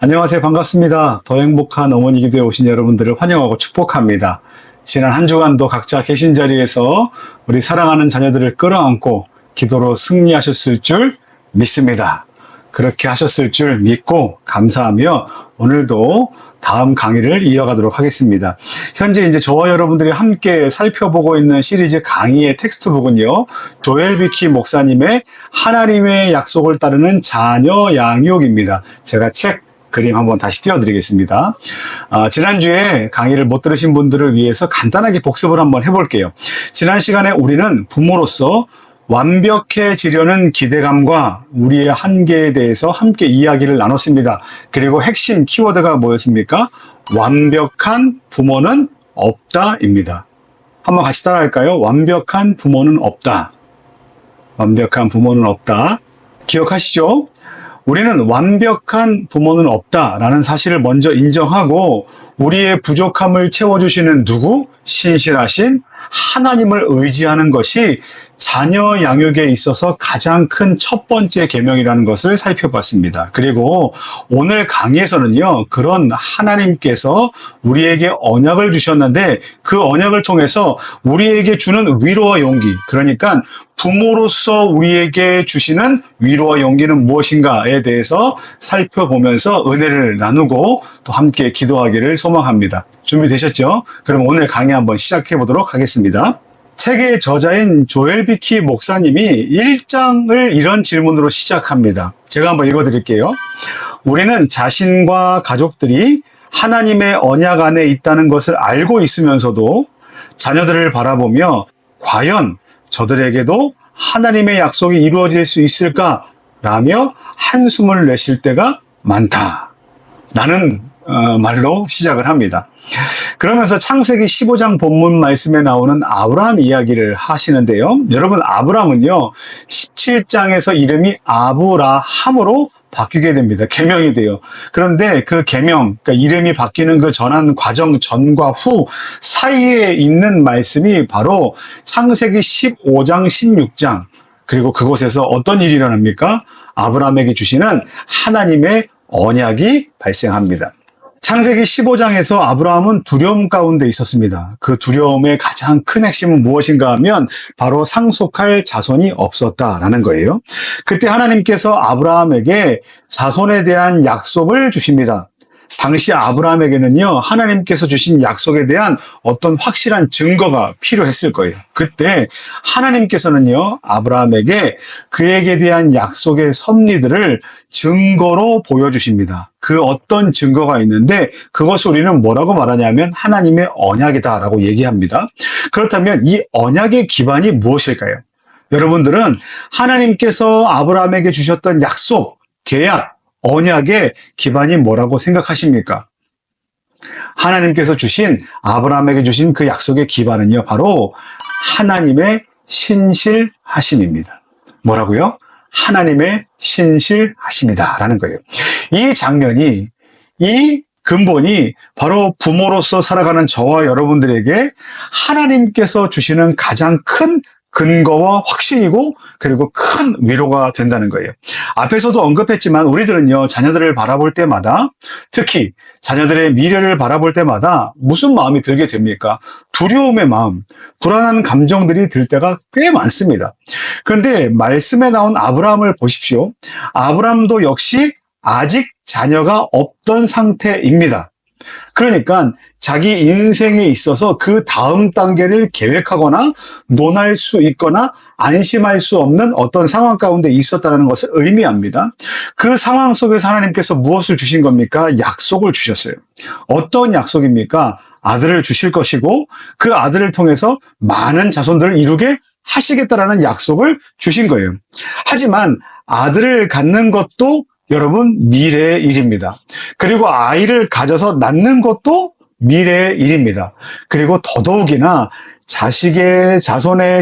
안녕하세요. 반갑습니다. 더 행복한 어머니 기도에 오신 여러분들을 환영하고 축복합니다. 지난 한 주간도 각자 계신 자리에서 우리 사랑하는 자녀들을 끌어안고 기도로 승리하셨을 줄 믿습니다. 그렇게 하셨을 줄 믿고 감사하며 오늘도 다음 강의를 이어가도록 하겠습니다. 현재 이제 저와 여러분들이 함께 살펴보고 있는 시리즈 강의의 텍스트북은요, 조엘 비키 목사님의 하나님의 약속을 따르는 자녀 양육입니다. 제가 책 그림 한번 다시 띄워드리겠습니다. 지난주에 강의를 못 들으신 분들을 위해서 간단하게 복습을 한번 해볼게요. 지난 시간에 우리는 부모로서 완벽해지려는 기대감과 우리의 한계에 대해서 함께 이야기를 나눴습니다. 그리고 핵심 키워드가 뭐였습니까? 완벽한 부모는 없다입니다. 한번 같이 따라할까요? 완벽한 부모는 없다. 완벽한 부모는 없다. 기억하시죠? 우리는 완벽한 부모는 없다라는 사실을 먼저 인정하고 우리의 부족함을 채워주시는 누구? 신실하신 하나님을 의지하는 것이 자녀 양육에 있어서 가장 큰 첫 번째 계명이라는 것을 살펴봤습니다. 그리고 오늘 강의에서는요, 그런 하나님께서 우리에게 언약을 주셨는데 그 언약을 통해서 우리에게 주는 위로와 용기, 그러니까 부모로서 우리에게 주시는 위로와 용기는 무엇인가에 대해서 살펴보면서 은혜를 나누고 또 함께 기도하기를 소망합니다. 준비되셨죠? 그럼 오늘 강의 한번 시작해 보도록 하겠습니다. 책의 저자인 조엘 비키 목사님이 1장을 이런 질문으로 시작합니다. 제가 한번 읽어드릴게요. 우리는 자신과 가족들이 하나님의 언약 안에 있다는 것을 알고 있으면서도 자녀들을 바라보며 과연 저들에게도 하나님의 약속이 이루어질 수 있을까? 라며 한숨을 내쉴 때가 많다. 라는 말로 시작을 합니다. 그러면서 창세기 15장 본문 말씀에 나오는 아브라함 이야기를 하시는데요. 여러분, 아브라함은요, 17장에서 이름이 아브라함으로 바뀌게 됩니다. 계명이 돼요. 그런데 그 계명, 그러니까 이름이 바뀌는 그 전한 과정 전과 후 사이에 있는 말씀이 바로 창세기 15장, 16장, 그리고 그곳에서 어떤 일이 일어납니까? 아브라함에게 주시는 하나님의 언약이 발생합니다. 창세기 15장에서 아브라함은 두려움 가운데 있었습니다. 그 두려움의 가장 큰 핵심은 무엇인가 하면 바로 상속할 자손이 없었다라는 거예요. 그때 하나님께서 아브라함에게 자손에 대한 약속을 주십니다. 당시 아브라함에게는요, 하나님께서 주신 약속에 대한 어떤 확실한 증거가 필요했을 거예요. 그때 하나님께서는요, 아브라함에게 그에게 대한 약속의 섭리들을 증거로 보여주십니다. 그 어떤 증거가 있는데 그것을 우리는 뭐라고 말하냐면 하나님의 언약이다라고 얘기합니다. 그렇다면 이 언약의 기반이 무엇일까요? 여러분들은 하나님께서 아브라함에게 주셨던 약속, 계약, 언약의 기반이 뭐라고 생각하십니까? 하나님께서 주신, 아브라함에게 주신 그 약속의 기반은요, 바로 하나님의 신실하심입니다. 뭐라고요? 하나님의 신실하심이다라는 거예요. 이 장면이, 이 근본이 바로 부모로서 살아가는 저와 여러분들에게 하나님께서 주시는 가장 큰 근거와 확신이고 그리고 큰 위로가 된다는 거예요. 앞에서도 언급했지만 우리들은요, 자녀들을 바라볼 때마다, 특히 자녀들의 미래를 바라볼 때마다 무슨 마음이 들게 됩니까? 두려움의 마음, 불안한 감정들이 들 때가 꽤 많습니다. 그런데 말씀에 나온 아브라함을 보십시오. 아브라함도 역시 아직 자녀가 없던 상태입니다. 그러니까 자기 인생에 있어서 그 다음 단계를 계획하거나 논할 수 있거나 안심할 수 없는 어떤 상황 가운데 있었다는 것을 의미합니다. 그 상황 속에서 하나님께서 무엇을 주신 겁니까? 약속을 주셨어요. 어떤 약속입니까? 아들을 주실 것이고 그 아들을 통해서 많은 자손들을 이루게 하시겠다라는 약속을 주신 거예요. 하지만 아들을 갖는 것도 여러분, 미래의 일입니다. 그리고 아이를 가져서 낳는 것도 미래의 일입니다. 그리고 더더욱이나 자식의 자손의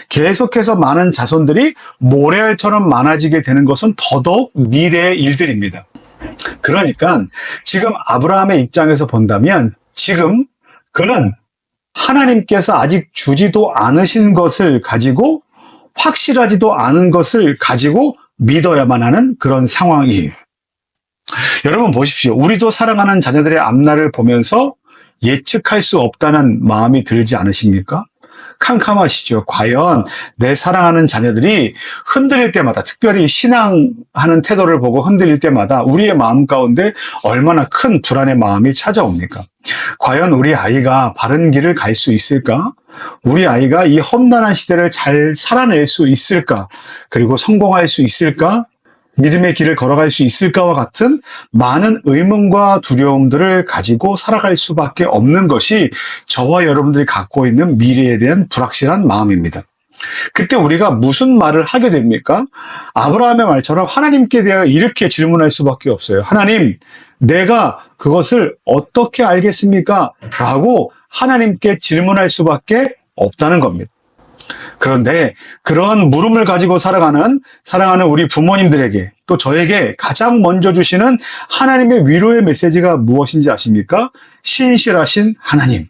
계속해서 많은 자손들이 모래알처럼 많아지게 되는 것은 더더욱 미래의 일들입니다. 그러니까 지금 아브라함의 입장에서 본다면 지금 그는 하나님께서 아직 주지도 않으신 것을 가지고 확실하지도 않은 것을 가지고 믿어야만 하는 그런 상황이에요. 여러분 보십시오. 우리도 사랑하는 자녀들의 앞날을 보면서 예측할 수 없다는 마음이 들지 않으십니까? 캄캄하시죠. 과연 내 사랑하는 자녀들이 흔들릴 때마다, 특별히 신앙하는 태도를 보고 흔들릴 때마다 우리의 마음 가운데 얼마나 큰 불안의 마음이 찾아옵니까? 과연 우리 아이가 바른 길을 갈 수 있을까? 우리 아이가 이 험난한 시대를 잘 살아낼 수 있을까? 그리고 성공할 수 있을까? 믿음의 길을 걸어갈 수 있을까와 같은 많은 의문과 두려움들을 가지고 살아갈 수밖에 없는 것이 저와 여러분들이 갖고 있는 미래에 대한 불확실한 마음입니다. 그때 우리가 무슨 말을 하게 됩니까? 아브라함의 말처럼 하나님께 대해 이렇게 질문할 수밖에 없어요. 하나님, 내가 그것을 어떻게 알겠습니까? 라고 하나님께 질문할 수밖에 없다는 겁니다. 그런데 그런 물음을 가지고 사랑하는 우리 부모님들에게, 또 저에게 가장 먼저 주시는 하나님의 위로의 메시지가 무엇인지 아십니까? 신실하신 하나님.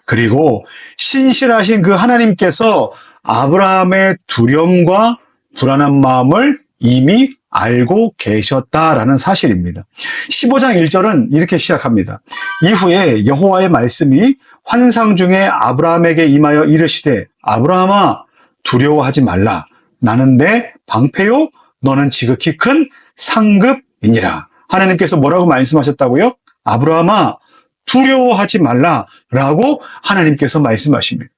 그리고 신실하신 그 하나님께서 아브라함의 두려움과 불안한 마음을 이미 알고 계셨다라는 사실입니다. 15장 1절은 이렇게 시작합니다. 이후에 여호와의 말씀이 환상 중에 아브라함에게 임하여 이르시되 아브라함아 두려워하지 말라. 나는 내 방패요 너는 지극히 큰 상급이니라. 하나님께서 뭐라고 말씀하셨다고요? 아브라함아 두려워하지 말라라고 하나님께서 말씀하십니다.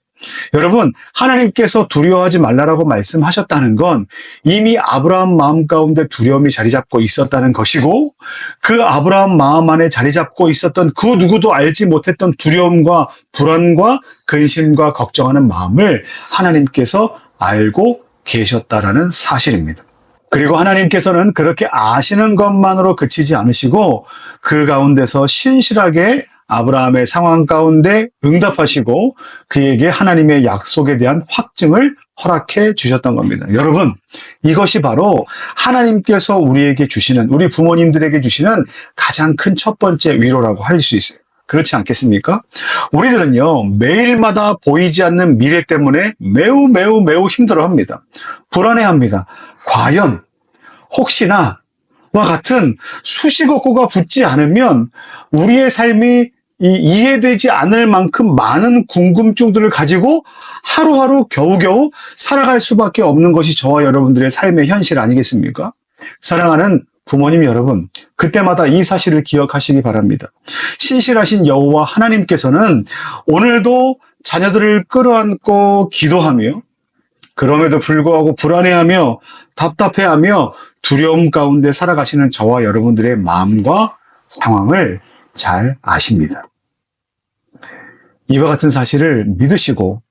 여러분, 하나님께서 두려워하지 말라라고 말씀하셨다는 건 이미 아브라함 마음 가운데 두려움이 자리 잡고 있었다는 것이고, 그 아브라함 마음 안에 자리 잡고 있었던 그 누구도 알지 못했던 두려움과 불안과 근심과 걱정하는 마음을 하나님께서 알고 계셨다라는 사실입니다. 그리고 하나님께서는 그렇게 아시는 것만으로 그치지 않으시고 그 가운데서 신실하게 아브라함의 상황 가운데 응답하시고 그에게 하나님의 약속에 대한 확증을 허락해 주셨던 겁니다. 여러분, 이것이 바로 하나님께서 우리에게 주시는, 우리 부모님들에게 주시는 가장 큰 첫 번째 위로라고 할 수 있어요. 그렇지 않겠습니까? 우리들은요, 매일마다 보이지 않는 미래 때문에 매우 힘들어합니다. 불안해합니다. 과연 혹시나 와 같은 수식어구가 붙지 않으면 우리의 삶이 이해되지 않을 만큼 많은 궁금증들을 가지고 하루하루 겨우겨우 살아갈 수밖에 없는 것이 저와 여러분들의 삶의 현실 아니겠습니까? 사랑하는 부모님 여러분, 그때마다 이 사실을 기억하시기 바랍니다. 신실하신 여호와 하나님께서는 오늘도 자녀들을 끌어안고 기도하며 그럼에도 불구하고 불안해하며 답답해하며 두려움 가운데 살아가시는 저와 여러분들의 마음과 상황을 잘 아십니다. 이와 같은 사실을 믿으시고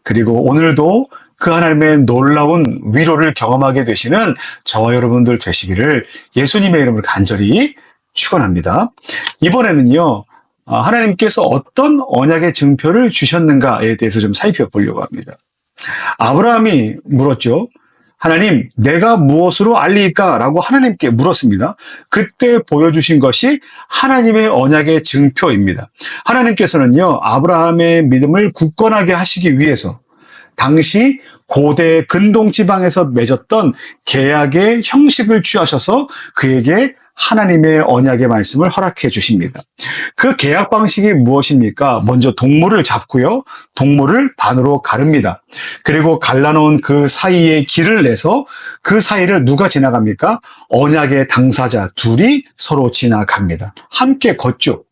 그리고 오늘도 그 하나님의 놀라운 위로를 경험하게 되시는 저와 여러분들 되시기를 예수님의 이름으로 간절히 축원합니다. 이번에는요, 하나님께서 어떤 언약의 증표를 주셨는가에 대해서 좀 살펴보려고 합니다. 아브라함이 물었죠. 하나님, 내가 무엇으로 알리까? 라고 하나님께 물었습니다. 그때 보여주신 것이 하나님의 언약의 증표입니다. 하나님께서는요, 아브라함의 믿음을 굳건하게 하시기 위해서 당시 고대 근동지방에서 맺었던 계약의 형식을 취하셔서 그에게 하나님의 언약의 말씀을 허락해 주십니다. 그 계약 방식이 무엇입니까? 먼저 동물을 잡고요. 동물을 반으로 가릅니다. 그리고 갈라놓은 그 사이에 길을 내서 그 사이를 누가 지나갑니까? 언약의 당사자 둘이 서로 지나갑니다. 함께 걷죠.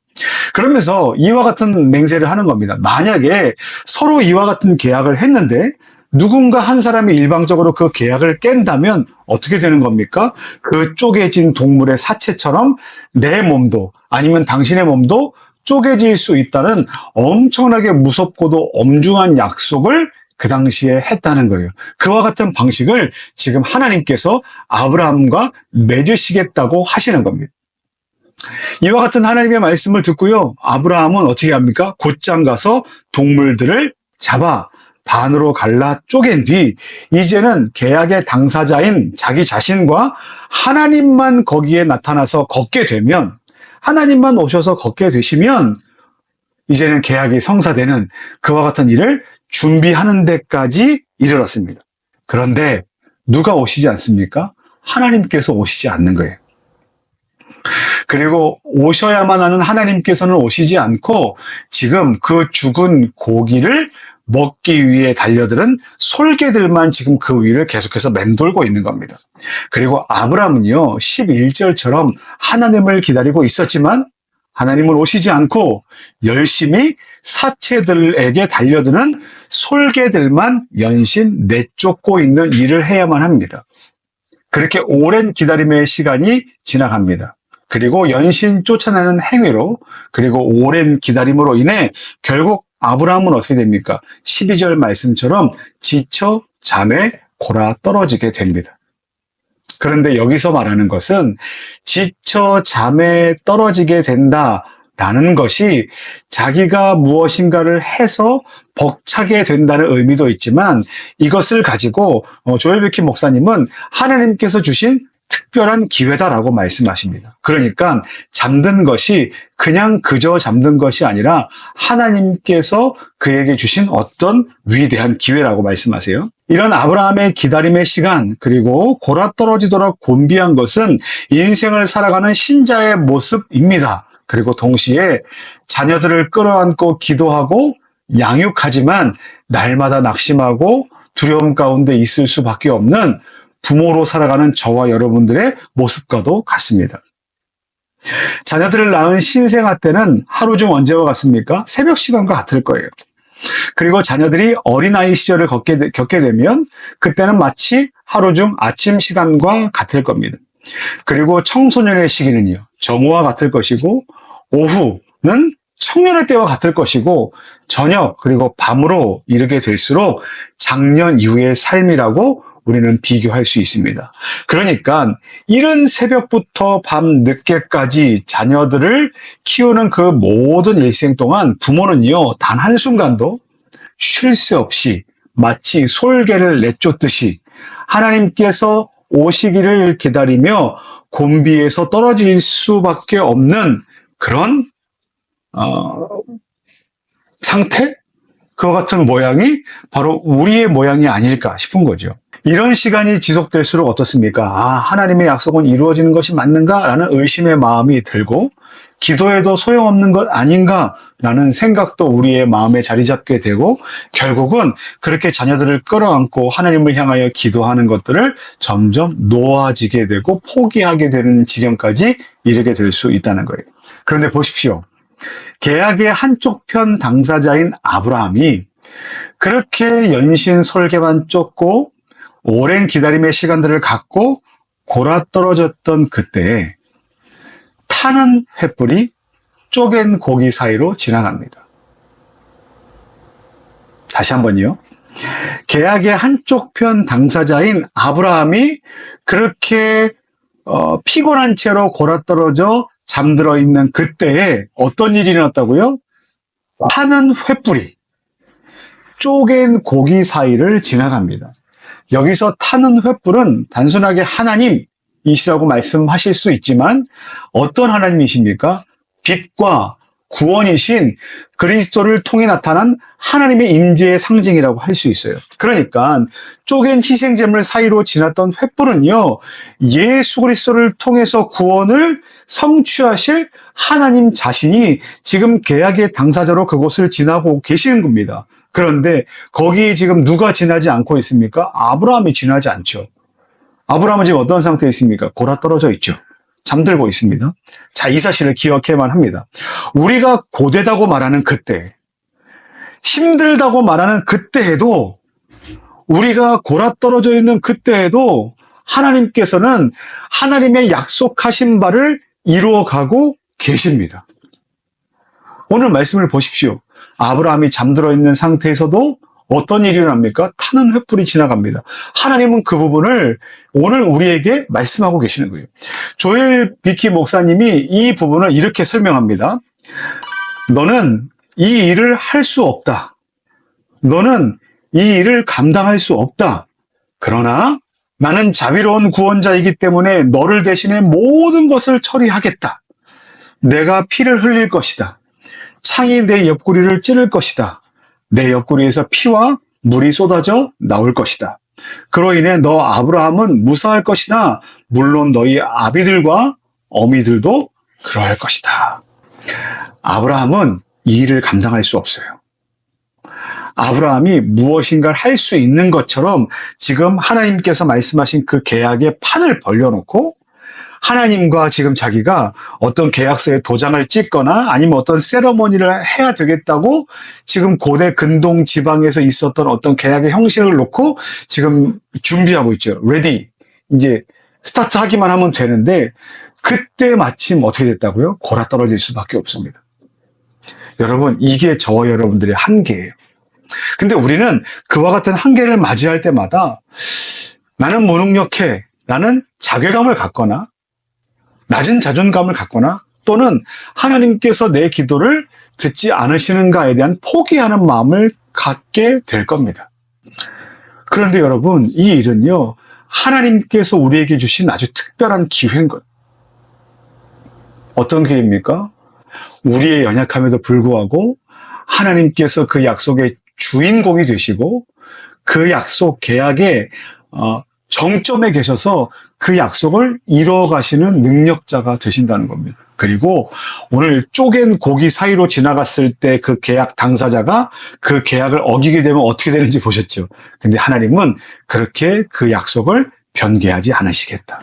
그러면서 이와 같은 맹세를 하는 겁니다. 만약에 서로 이와 같은 계약을 했는데 누군가 한 사람이 일방적으로 그 계약을 깬다면 어떻게 되는 겁니까? 그 쪼개진 동물의 사체처럼 내 몸도 아니면 당신의 몸도 쪼개질 수 있다는 엄청나게 무섭고도 엄중한 약속을 그 당시에 했다는 거예요. 그와 같은 방식을 지금 하나님께서 아브라함과 맺으시겠다고 하시는 겁니다. 이와 같은 하나님의 말씀을 듣고요, 아브라함은 어떻게 합니까? 곧장 가서 동물들을 잡아 반으로 갈라 쪼갠 뒤 이제는 계약의 당사자인 자기 자신과 하나님만 거기에 나타나서 걷게 되면, 하나님만 오셔서 걷게 되시면 이제는 계약이 성사되는 그와 같은 일을 준비하는 데까지 이르렀습니다. 그런데 누가 오시지 않습니까? 하나님께서 오시지 않는 거예요. 그리고 오셔야만 하는 하나님께서는 오시지 않고 지금 그 죽은 고기를 먹기 위해 달려드는 솔개들만 지금 그 위를 계속해서 맴돌고 있는 겁니다. 그리고 아브라함은요, 11절처럼 하나님을 기다리고 있었지만 하나님은 오시지 않고 열심히 사체들에게 달려드는 솔개들만 연신 내쫓고 있는 일을 해야만 합니다. 그렇게 오랜 기다림의 시간이 지나갑니다. 그리고 연신 쫓아내는 행위로, 그리고 오랜 기다림으로 인해 결국 아브라함은 어떻게 됩니까? 12절 말씀처럼 지쳐 잠에 골아 떨어지게 됩니다. 그런데 여기서 말하는 것은 지쳐 잠에 떨어지게 된다라는 것이 자기가 무엇인가를 해서 벅차게 된다는 의미도 있지만, 이것을 가지고 조엘 베키 목사님은 하나님께서 주신 특별한 기회다라고 말씀하십니다. 그러니까 잠든 것이 그냥 그저 잠든 것이 아니라 하나님께서 그에게 주신 어떤 위대한 기회라고 말씀하세요. 이런 아브라함의 기다림의 시간, 그리고 골아떨어지도록 곤비한 것은 인생을 살아가는 신자의 모습입니다. 그리고 동시에 자녀들을 끌어안고 기도하고 양육하지만 날마다 낙심하고 두려움 가운데 있을 수밖에 없는 부모로 살아가는 저와 여러분들의 모습과도 같습니다. 자녀들을 낳은 신생아 때는 하루 중 언제와 같습니까? 새벽 시간과 같을 거예요. 그리고 자녀들이 어린아이 시절을 겪게 되면 그때는 마치 하루 중 아침 시간과 같을 겁니다. 그리고 청소년의 시기는요, 정오와 같을 것이고, 오후는 청년의 때와 같을 것이고, 저녁 그리고 밤으로 이르게 될수록 장년 이후의 삶이라고 우리는 비교할 수 있습니다. 그러니까 이른 새벽부터 밤 늦게까지 자녀들을 키우는 그 모든 일생 동안 부모는요, 단 한순간도 쉴 새 없이 마치 솔개를 내쫓듯이 하나님께서 오시기를 기다리며 곤비에서 떨어질 수밖에 없는 그런 상태? 그와 같은 모양이 바로 우리의 모양이 아닐까 싶은 거죠. 이런 시간이 지속될수록 어떻습니까? 하나님의 약속은 이루어지는 것이 맞는가라는 의심의 마음이 들고, 기도해도 소용없는 것 아닌가라는 생각도 우리의 마음에 자리 잡게 되고, 결국은 그렇게 자녀들을 끌어안고 하나님을 향하여 기도하는 것들을 점점 놓아지게 되고 포기하게 되는 지경까지 이르게 될 수 있다는 거예요. 그런데 보십시오. 계약의 한쪽 편 당사자인 아브라함이 그렇게 연신 설계만 쫓고 오랜 기다림의 시간들을 갖고 골아떨어졌던 그때에 타는 횃불이 쪼갠 고기 사이로 지나갑니다. 다시 한번요. 계약의 한쪽 편 당사자인 아브라함이 그렇게 피곤한 채로 골아떨어져 잠들어 있는 그때에 어떤 일이 일어났다고요? 타는 횃불이 쪼갠 고기 사이를 지나갑니다. 여기서 타는 횃불은 단순하게 하나님이시라고 말씀하실 수 있지만 어떤 하나님이십니까? 빛과 구원이신 그리스도를 통해 나타난 하나님의 임재의 상징이라고 할 수 있어요. 그러니까 쪼갠 희생제물 사이로 지났던 횃불은요, 예수 그리스도를 통해서 구원을 성취하실 하나님 자신이 지금 계약의 당사자로 그곳을 지나고 계시는 겁니다. 그런데 거기에 지금 누가 지나지 않고 있습니까? 아브라함이 지나지 않죠. 아브라함은 지금 어떤 상태에 있습니까? 골아떨어져 있죠. 잠들고 있습니다. 자, 이 사실을 기억해야만 합니다. 우리가 고되다고 말하는 그때, 힘들다고 말하는 그때에도, 우리가 골아떨어져 있는 그때에도 하나님께서는 하나님의 약속하신 바를 이루어가고 계십니다. 오늘 말씀을 보십시오. 아브라함이 잠들어 있는 상태에서도 어떤 일이 일어납니까? 타는 횃불이 지나갑니다. 하나님은 그 부분을 오늘 우리에게 말씀하고 계시는 거예요. 조엘 비키 목사님이 이 부분을 이렇게 설명합니다. 너는 이 일을 할 수 없다. 너는 이 일을 감당할 수 없다. 그러나 나는 자비로운 구원자이기 때문에 너를 대신해 모든 것을 처리하겠다. 내가 피를 흘릴 것이다. 창이 내 옆구리를 찌를 것이다. 내 옆구리에서 피와 물이 쏟아져 나올 것이다. 그로 인해 너 아브라함은 무사할 것이다. 물론 너희 아비들과 어미들도 그러할 것이다. 아브라함은 이 일을 감당할 수 없어요. 아브라함이 무엇인가를 할 수 있는 것처럼 지금 하나님께서 말씀하신 그 계약의 판을 벌려놓고 하나님과 지금 자기가 어떤 계약서에 도장을 찍거나 아니면 어떤 세러머니를 해야 되겠다고 지금 고대 근동 지방에서 있었던 어떤 계약의 형식을 놓고 지금 준비하고 있죠. 레디. 이제 스타트 하기만 하면 되는데 그때 마침 어떻게 됐다고요? 골아 떨어질 수밖에 없습니다. 여러분, 이게 저와 여러분들의 한계예요. 근데 우리는 그와 같은 한계를 맞이할 때마다 나는 무능력해, 나는 자괴감을 갖거나 낮은 자존감을 갖거나 또는 하나님께서 내 기도를 듣지 않으시는가에 대한 포기하는 마음을 갖게 될 겁니다. 그런데 여러분, 이 일은요, 하나님께서 우리에게 주신 아주 특별한 기회인 거예요. 어떤 기회입니까? 우리의 연약함에도 불구하고 하나님께서 그 약속의 주인공이 되시고 그 약속 계약의 정점에 계셔서 그 약속을 이루어 가시는 능력자가 되신다는 겁니다. 그리고 오늘 쪼갠 고기 사이로 지나갔을 때 그 계약 당사자가 그 계약을 어기게 되면 어떻게 되는지 보셨죠? 근데 하나님은 그렇게 그 약속을 변개하지 않으시겠다.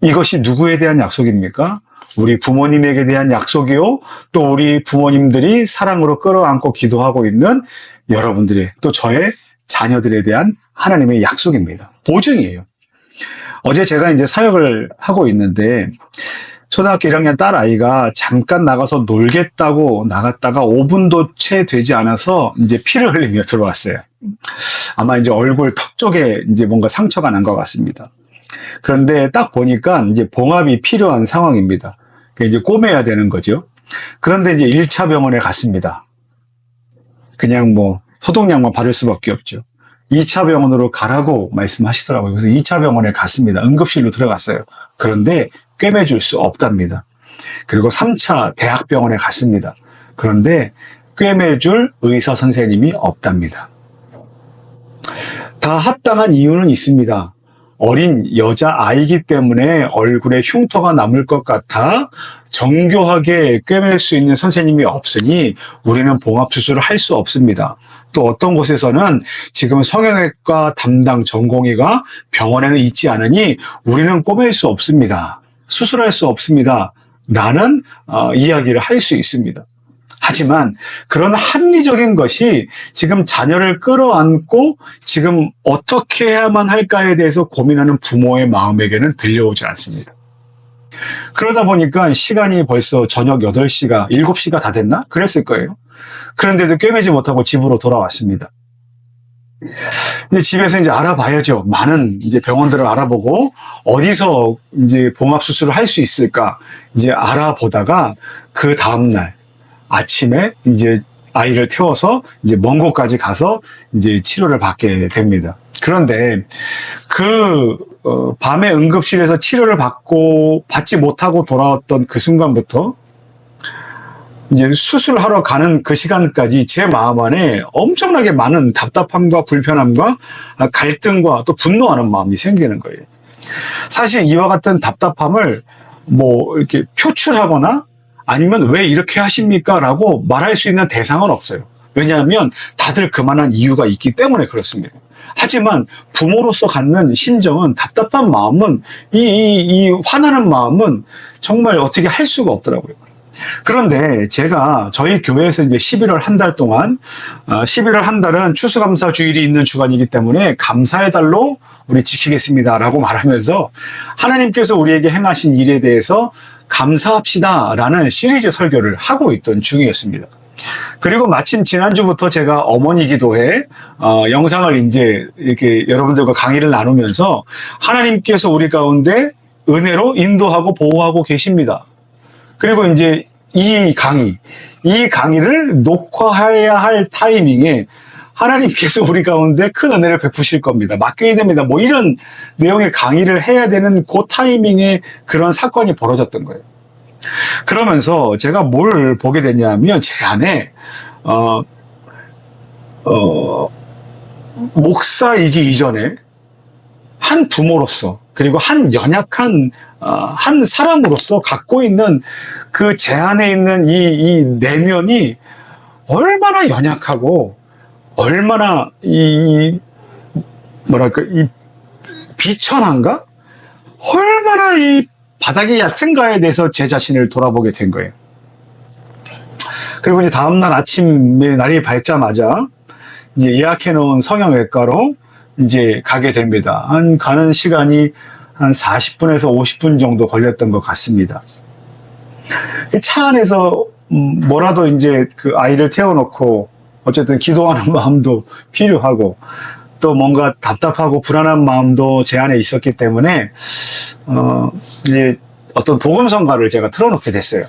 이것이 누구에 대한 약속입니까? 우리 부모님에게 대한 약속이요. 또 우리 부모님들이 사랑으로 끌어안고 기도하고 있는 여러분들의 또 저의 자녀들에 대한 하나님의 약속입니다. 보증이에요. 어제 제가 이제 사역을 하고 있는데 초등학교 1학년 딸 아이가 잠깐 나가서 놀겠다고 나갔다가 5분도 채 되지 않아서 이제 피를 흘리며 들어왔어요. 아마 이제 얼굴 턱 쪽에 이제 뭔가 상처가 난 것 같습니다. 그런데 딱 보니까 이제 봉합이 필요한 상황입니다. 이제 꼬매야 되는 거죠. 그런데 이제 1차 병원에 갔습니다. 그냥 뭐 소독약만 바를 수밖에 없죠. 2차 병원으로 가라고 말씀하시더라고요. 그래서 2차 병원에 갔습니다. 응급실로 들어갔어요. 그런데 꿰매줄 수 없답니다. 그리고 3차 대학병원에 갔습니다. 그런데 꿰매줄 의사 선생님이 없답니다. 다 합당한 이유는 있습니다. 어린 여자아이기 때문에 얼굴에 흉터가 남을 것 같아 정교하게 꿰맬 수 있는 선생님이 없으니 우리는 봉합수술을 할 수 없습니다. 또 어떤 곳에서는 지금 성형외과 담당 전공의가 병원에는 있지 않으니 우리는 꼬맬 수 없습니다. 수술할 수 없습니다. 라는 이야기를 할 수 있습니다. 하지만 그런 합리적인 것이 지금 자녀를 끌어안고 지금 어떻게 해야만 할까에 대해서 고민하는 부모의 마음에게는 들려오지 않습니다. 그러다 보니까 시간이 벌써 저녁 8시가, 7시가 다 됐나? 그랬을 거예요. 그런데도 꿰매지 못하고 집으로 돌아왔습니다. 이제 집에서 이제 알아봐야죠. 많은 이제 병원들을 알아보고 어디서 이제 봉합 수술을 할 수 있을까 이제 알아보다가 그 다음날 아침에 이제 아이를 태워서 이제 먼 곳까지 가서 이제 치료를 받게 됩니다. 그런데 그 밤에 응급실에서 치료를 받지 못하고 돌아왔던 그 순간부터 이제 수술하러 가는 그 시간까지 제 마음 안에 엄청나게 많은 답답함과 불편함과 갈등과 또 분노하는 마음이 생기는 거예요. 사실 이와 같은 답답함을 뭐 이렇게 표출하거나 아니면 왜 이렇게 하십니까? 라고 말할 수 있는 대상은 없어요. 왜냐하면 다들 그만한 이유가 있기 때문에 그렇습니다. 하지만 부모로서 갖는 심정은 답답한 마음은 이 화나는 마음은 정말 어떻게 할 수가 없더라고요. 그런데 제가 저희 교회에서 이제 11월 한 달 동안 11월 한 달은 추수감사 주일이 있는 주간이기 때문에 감사의 달로 우리 지키겠습니다라고 말하면서 하나님께서 우리에게 행하신 일에 대해서 감사합시다라는 시리즈 설교를 하고 있던 중이었습니다. 그리고 마침 지난주부터 제가 어머니 기도회 영상을 이제 이렇게 여러분들과 강의를 나누면서 하나님께서 우리 가운데 은혜로 인도하고 보호하고 계십니다. 그리고 이제 이 강의를 녹화해야 할 타이밍에 하나님께서 우리 가운데 큰 은혜를 베푸실 겁니다. 맡겨야 됩니다. 뭐 이런 내용의 강의를 해야 되는 그 타이밍에 그런 사건이 벌어졌던 거예요. 그러면서 제가 뭘 보게 됐냐면 제 안에 목사이기 이전에 한 부모로서 그리고 한 연약한 한 사람으로서 갖고 있는 그 제 안에 있는 이 내면이 얼마나 연약하고 얼마나 뭐랄까 이 비천한가? 얼마나 이 바닥이 얕은가에 대해서 제 자신을 돌아보게 된 거예요. 그리고 이제 다음날 아침에 날이 밝자마자 이제 예약해 놓은 성형외과로 이제 가게 됩니다. 가는 시간이 한 40분에서 50분 정도 걸렸던 것 같습니다. 차 안에서 뭐라도 이제 그 아이를 태워놓고 어쨌든 기도하는 마음도 필요하고 또 뭔가 답답하고 불안한 마음도 제 안에 있었기 때문에 이제 어떤 복음성가를 제가 틀어놓게 됐어요.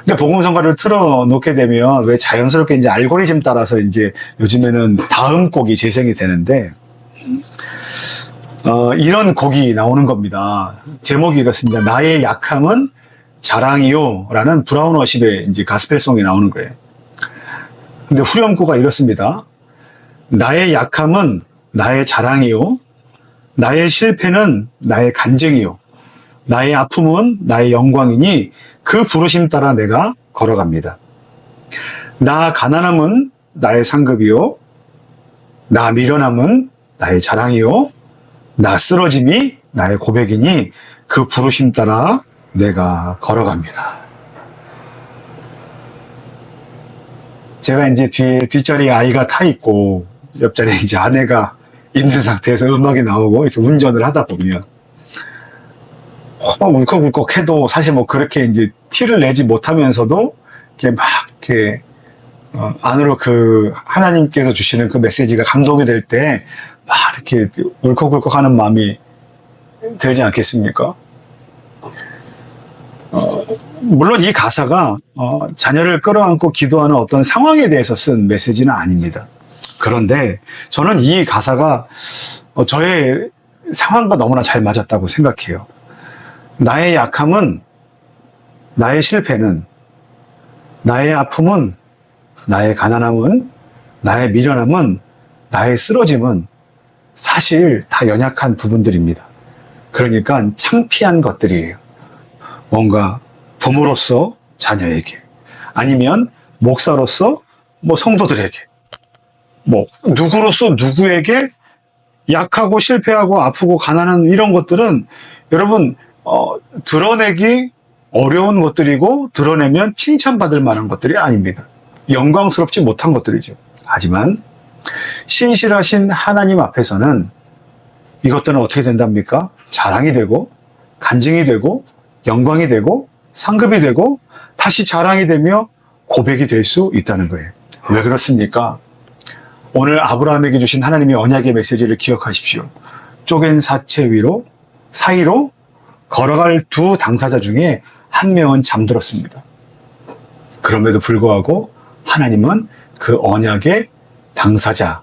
근데 복음성가를 틀어놓게 되면 왜 자연스럽게 이제 알고리즘 따라서 이제 요즘에는 다음 곡이 재생이 되는데 이런 곡이 나오는 겁니다. 제목이 이렇습니다. 나의 약함은 자랑이요 라는 브라운 워십의 이제 가스펠송이 나오는 거예요. 근데 후렴구가 이렇습니다. 나의 약함은 나의 자랑이요. 나의 실패는 나의 간증이요. 나의 아픔은 나의 영광이니 그 부르심 따라 내가 걸어갑니다. 나 가난함은 나의 상급이요. 나 미련함은 나의 자랑이요. 나 쓰러짐이 나의 고백이니 그 부르심 따라 내가 걸어갑니다. 제가 이제 뒷자리에 아이가 타 있고 옆자리에 이제 아내가 있는 상태에서 음악이 나오고 이렇게 운전을 하다 보면 울컥울컥 해도 사실 뭐 그렇게 이제 티를 내지 못하면서도 이렇게 막 이렇게 안으로 그 하나님께서 주시는 그 메시지가 감동이 될 때 막 이렇게 울컥울컥 하는 마음이 들지 않겠습니까? 물론 이 가사가 자녀를 끌어안고 기도하는 어떤 상황에 대해서 쓴 메시지는 아닙니다. 그런데 저는 이 가사가 저의 상황과 너무나 잘 맞았다고 생각해요. 나의 약함은, 나의 실패는, 나의 아픔은, 나의 가난함은, 나의 미련함은, 나의 쓰러짐은 사실 다 연약한 부분들입니다. 그러니까 창피한 것들이에요. 뭔가 부모로서 자녀에게, 아니면 목사로서 뭐 성도들에게, 뭐 누구로서 누구에게 약하고 실패하고 아프고 가난한 이런 것들은 여러분 드러내기 어려운 것들이고 드러내면 칭찬받을 만한 것들이 아닙니다. 영광스럽지 못한 것들이죠. 하지만 신실하신 하나님 앞에서는 이것들은 어떻게 된답니까? 자랑이 되고 간증이 되고 영광이 되고 상급이 되고 다시 자랑이 되며 고백이 될 수 있다는 거예요. 왜 그렇습니까? 오늘 아브라함에게 주신 하나님의 언약의 메시지를 기억하십시오. 쪼갠 사체 위로 사이로 걸어갈 두 당사자 중에 한 명은 잠들었습니다. 그럼에도 불구하고 하나님은 그 언약의 당사자,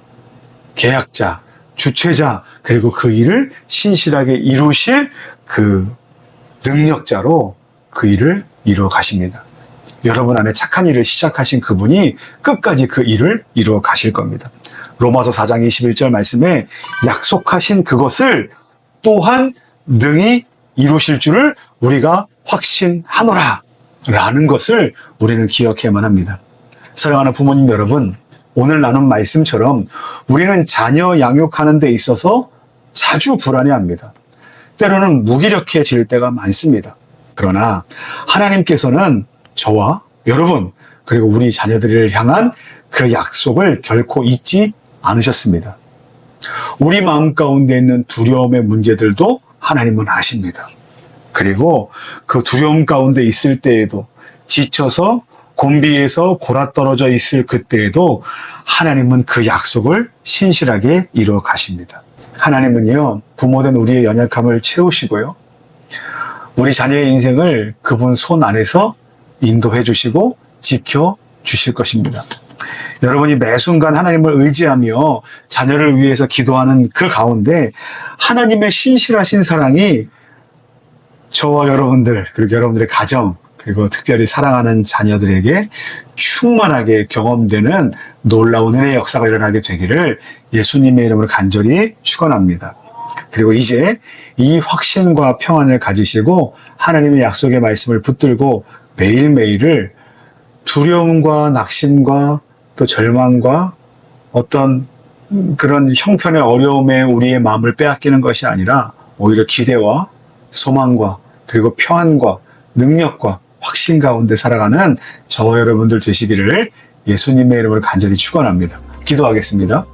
계약자, 주체자, 그리고 그 일을 신실하게 이루실 그 능력자로 그 일을 이루어 가십니다. 여러분 안에 착한 일을 시작하신 그분이 끝까지 그 일을 이루어 가실 겁니다. 로마서 4장 21절 말씀에 약속하신 그것을 또한 능히 이루실 줄을 우리가 확신하노라 라는 것을 우리는 기억해야만 합니다. 사랑하는 부모님 여러분, 오늘 나눈 말씀처럼 우리는 자녀 양육하는 데 있어서 자주 불안해합니다. 때로는 무기력해질 때가 많습니다. 그러나 하나님께서는 저와 여러분 그리고 우리 자녀들을 향한 그 약속을 결코 잊지 않으셨습니다. 우리 마음 가운데 있는 두려움의 문제들도 하나님은 아십니다. 그리고 그 두려움 가운데 있을 때에도 지쳐서 곤비에서 골아떨어져 있을 그때에도 하나님은 그 약속을 신실하게 이루어 가십니다. 하나님은요, 부모된 우리의 연약함을 채우시고요, 우리 자녀의 인생을 그분 손 안에서 인도해 주시고 지켜 주실 것입니다. 여러분이 매 순간 하나님을 의지하며 자녀를 위해서 기도하는 그 가운데 하나님의 신실하신 사랑이 저와 여러분들 그리고 여러분들의 가정 그리고 특별히 사랑하는 자녀들에게 충만하게 경험되는 놀라운 은혜의 역사가 일어나게 되기를 예수님의 이름으로 간절히 축원합니다. 그리고 이제 이 확신과 평안을 가지시고 하나님의 약속의 말씀을 붙들고 매일매일을 두려움과 낙심과 또 절망과 어떤 그런 형편의 어려움에 우리의 마음을 빼앗기는 것이 아니라 오히려 기대와 소망과 그리고 평안과 능력과 확신 가운데 살아가는 저와 여러분들 되시기를 예수님의 이름으로 간절히 축원합니다. 기도하겠습니다.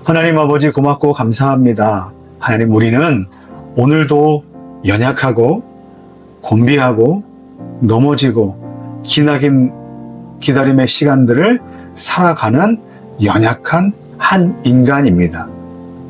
하나님 아버지 고맙고 감사합니다. 하나님, 우리는 오늘도 연약하고 곤비하고 넘어지고 기나긴 기다림의 시간들을 살아가는 연약한 한 인간입니다.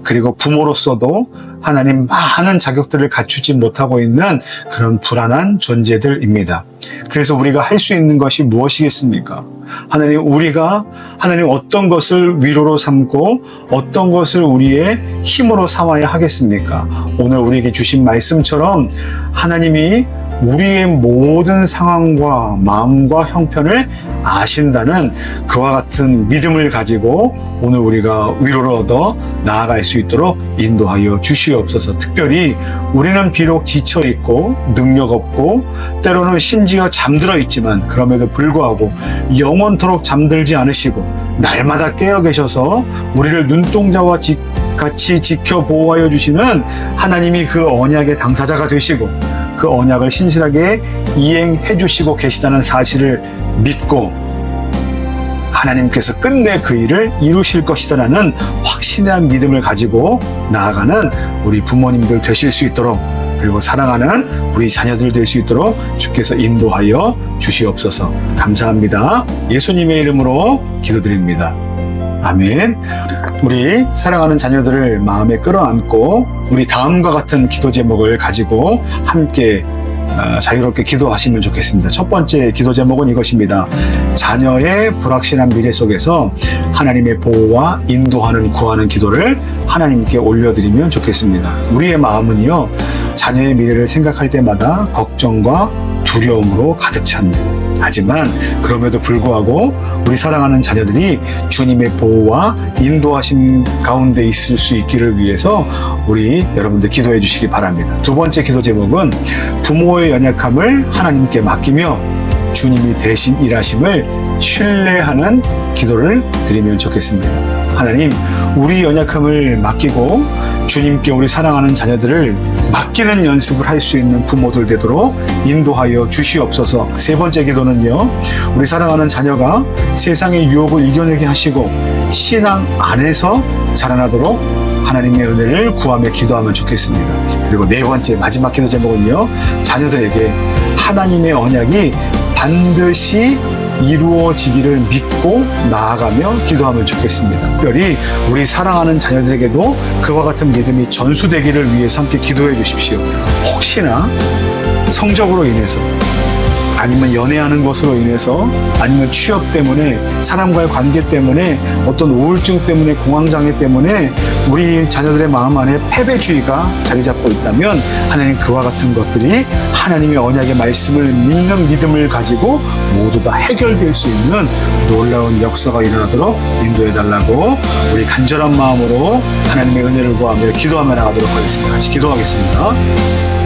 그리고 부모로서도 하나님 많은 자격들을 갖추지 못하고 있는 그런 불안한 존재들입니다. 그래서 우리가 할 수 있는 것이 무엇이겠습니까? 하나님, 우리가 하나님 어떤 것을 위로로 삼고 어떤 것을 우리의 힘으로 삼아야 하겠습니까? 오늘 우리에게 주신 말씀처럼 하나님이 우리의 모든 상황과 마음과 형편을 아신다는 그와 같은 믿음을 가지고 오늘 우리가 위로를 얻어 나아갈 수 있도록 인도하여 주시옵소서. 특별히 우리는 비록 지쳐있고 능력 없고 때로는 심지어 잠들어 있지만 그럼에도 불구하고 영원토록 잠들지 않으시고 날마다 깨어 계셔서 우리를 눈동자와 같이 지켜 보호하여 주시는 하나님이 그 언약의 당사자가 되시고 그 언약을 신실하게 이행해 주시고 계시다는 사실을 믿고 하나님께서 끝내 그 일을 이루실 것이다라는 확신한 믿음을 가지고 나아가는 우리 부모님들 되실 수 있도록, 그리고 사랑하는 우리 자녀들 될 수 있도록 주께서 인도하여 주시옵소서. 감사합니다. 예수님의 이름으로 기도드립니다. 아멘. 우리 사랑하는 자녀들을 마음에 끌어안고 우리 다음과 같은 기도 제목을 가지고 함께 자유롭게 기도하시면 좋겠습니다. 첫 번째 기도 제목은 이것입니다. 자녀의 불확실한 미래 속에서 하나님의 보호와 인도하는 구하는 기도를 하나님께 올려드리면 좋겠습니다. 우리의 마음은요, 자녀의 미래를 생각할 때마다 걱정과 두려움으로 가득 찹니다. 하지만 그럼에도 불구하고 우리 사랑하는 자녀들이 주님의 보호와 인도하심 가운데 있을 수 있기를 위해서 우리 여러분들 기도해 주시기 바랍니다. 두 번째 기도 제목은 부모의 연약함을 하나님께 맡기며 주님이 대신 일하심을 신뢰하는 기도를 드리면 좋겠습니다. 하나님, 우리 연약함을 맡기고 주님께 우리 사랑하는 자녀들을 맡기는 연습을 할 수 있는 부모들 되도록 인도하여 주시옵소서. 세 번째 기도는요, 우리 사랑하는 자녀가 세상의 유혹을 이겨내게 하시고 신앙 안에서 자라나도록 하나님의 은혜를 구하며 기도하면 좋겠습니다. 그리고 네 번째 마지막 기도 제목은요, 자녀들에게 하나님의 언약이 반드시 이루어지기를 믿고 나아가며 기도하면 좋겠습니다. 특별히 우리 사랑하는 자녀들에게도 그와 같은 믿음이 전수되기를 위해서 함께 기도해 주십시오. 혹시나 성적으로 인해서 아니면 연애하는 것으로 인해서 아니면 취업 때문에 사람과의 관계 때문에 어떤 우울증 때문에 공황장애 때문에 우리 자녀들의 마음 안에 패배주의가 자리 잡고 있다면 하나님 그와 같은 것들이 하나님의 언약의 말씀을 믿는 믿음을 가지고 모두 다 해결될 수 있는 놀라운 역사가 일어나도록 인도해달라고 우리 간절한 마음으로 하나님의 은혜를 구하며 기도하며 나가도록 하겠습니다. 같이 기도하겠습니다.